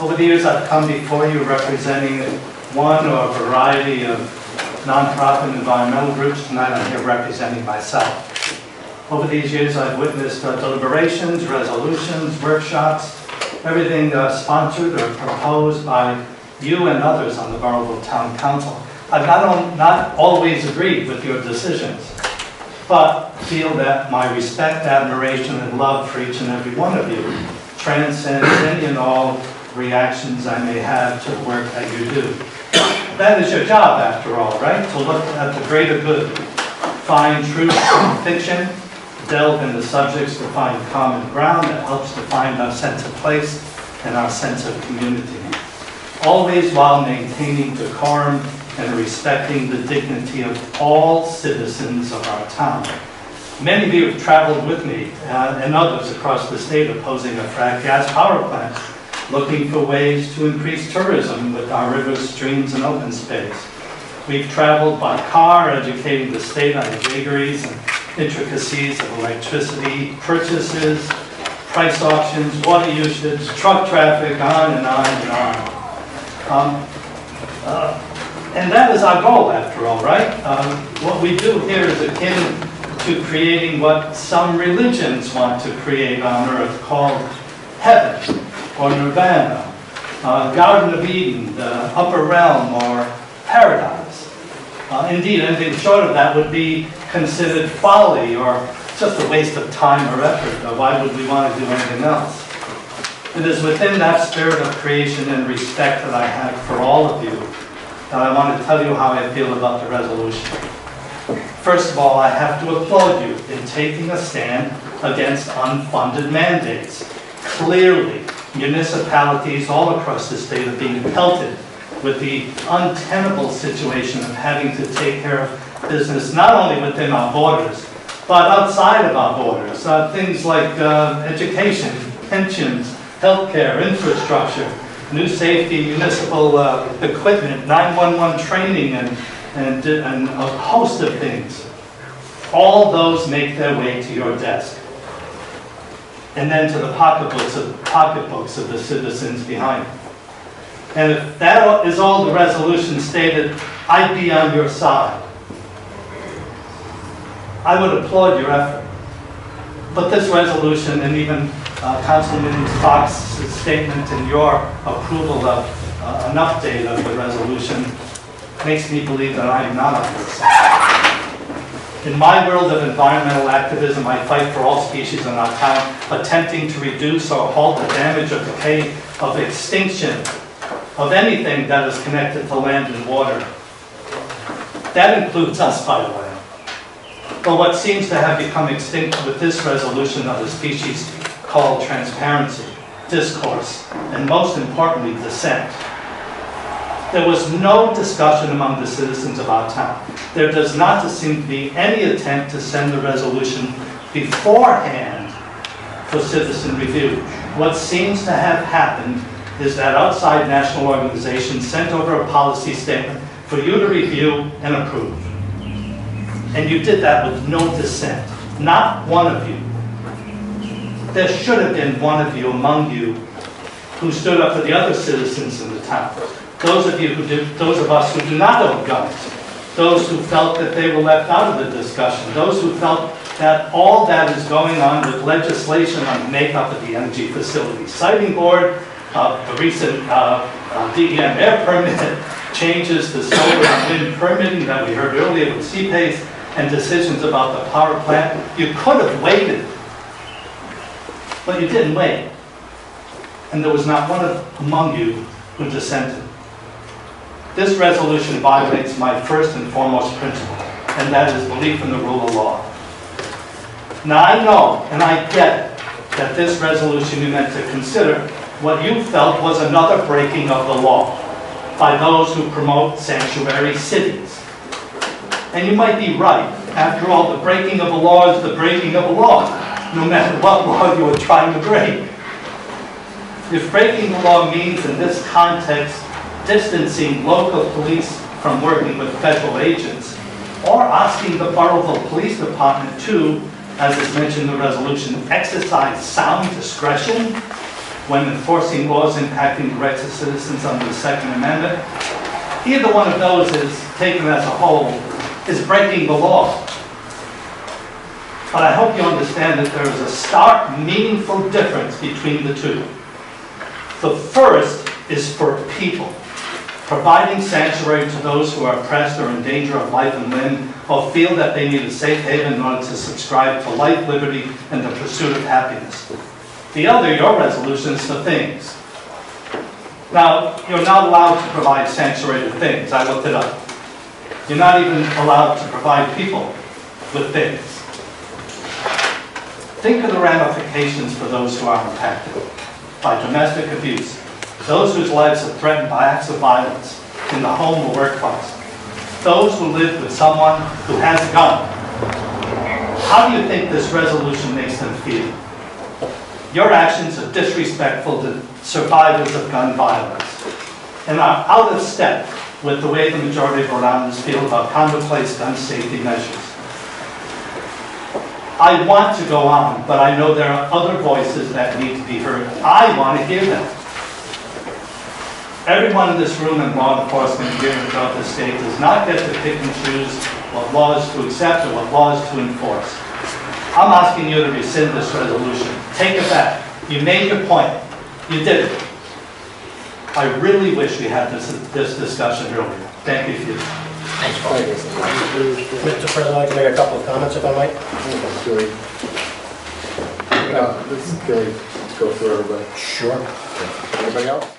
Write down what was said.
Over the years, I've come before you representing one or a variety of nonprofit environmental groups. Tonight, I'm here representing myself. Over these years, I've witnessed deliberations, resolutions, workshops, everything sponsored or proposed by you and others on the Burrillville Town Council. I've not always agreed with your decisions, but feel that my respect, admiration, and love for each and every one of you transcends any and all reactions I may have to the work that you do. That is your job, after all, right? To look at the greater good, find truth in fiction, delve into subjects to find common ground that helps define our sense of place and our sense of community. Always while maintaining decorum and respecting the dignity of all citizens of our town. Many of you have traveled with me and others across the state opposing a frack gas power plant, looking for ways to increase tourism with our rivers, streams, and open space. We've traveled by car, educating the state on the vagaries and intricacies of electricity purchases, price auctions, water usage, truck traffic, on and on and on. And that is our goal, after all, right? What we do here is akin to creating what some religions want to create on earth, called heaven, or nirvana, Garden of Eden, the upper realm, or paradise. Indeed, anything short of that would be considered folly or just a waste of time or effort. Why would we want to do anything else? It is within that spirit of creation and respect that I have for all of you that I want to tell you how I feel about the resolution. First of all, I have to applaud you in taking a stand against unfunded mandates. Clearly, municipalities all across the state are being pelted with the untenable situation of having to take care of business not only within our borders, but outside of our borders. Things like education, pensions, healthcare, infrastructure, new safety, municipal equipment, 911 training, and a host of things. All those make their way to your desk. And then to the pocketbooks of the citizens behind it. And if that is all the resolution stated, I'd be on your side. I would applaud your effort. But this resolution, and even Councilman Fox's statement and your approval of an update of the resolution, makes me believe that I am not on your side. In my world of environmental activism, I fight for all species in our town, attempting to reduce or halt the damage or decay of extinction of anything that is connected to land and water. That includes us, by the way. But what seems to have become extinct with this resolution of the species called transparency, discourse, and most importantly, dissent. There was no discussion among the citizens of our town. There does not seem to be any attempt to send the resolution beforehand for citizen review. What seems to have happened is that outside national organizations sent over a policy statement for you to review and approve. And you did that with no dissent. Not one of you. There should have been one of you among you who stood up for the other citizens in the town. Those of us who do not own guns, those who felt that they were left out of the discussion, those who felt that all that is going on with legislation on the makeup of the energy facility siting board, the recent DEM air permit changes to solar and wind permitting that we heard earlier with CPACE, and decisions about the power plant. You could have waited, but you didn't wait. And there was not one among you who dissented. This resolution violates my first and foremost principle, and that is belief in the rule of law. Now I know, and I get it, that this resolution you meant to consider what you felt was another breaking of the law by those who promote sanctuary cities. And you might be right. After all, the breaking of a law is the breaking of a law, no matter what law you are trying to break. If breaking the law means, in this context, distancing local police from working with federal agents, or asking the Burrillville Police Department to, as is mentioned in the resolution, exercise sound discretion, when enforcing laws impacting the rights of citizens under the Second Amendment. Either one of those is, taken as a whole, is breaking the law. But I hope you understand that there is a stark, meaningful difference between the two. The first is for people, providing sanctuary to those who are oppressed or in danger of life and limb, or feel that they need a safe haven in order to subscribe to life, liberty, and the pursuit of happiness. The other, your resolution, is for things. Now, you're not allowed to provide sanctuary to things. I looked it up. You're not even allowed to provide people with things. Think of the ramifications for those who are impacted by domestic abuse, those whose lives are threatened by acts of violence in the home or workplace, those who live with someone who has a gun. How do you think this resolution makes them feel? Your actions are disrespectful to survivors of gun violence and are out of step with the way the majority of Rhode feel about commonplace gun safety measures. I want to go on, but I know there are other voices that need to be heard. I want to hear them. Everyone in this room and law enforcement here throughout the state does not get to pick and choose what laws to accept or what laws to enforce. I'm asking you to rescind this resolution. Take it back. You made your point. You did it. I really wish we had this discussion earlier. Thank you for your time. Thanks, Paul. Mr. President, I'd like to make a couple of comments if I might. This is Billy. Let's go through everybody. Sure. Anybody else?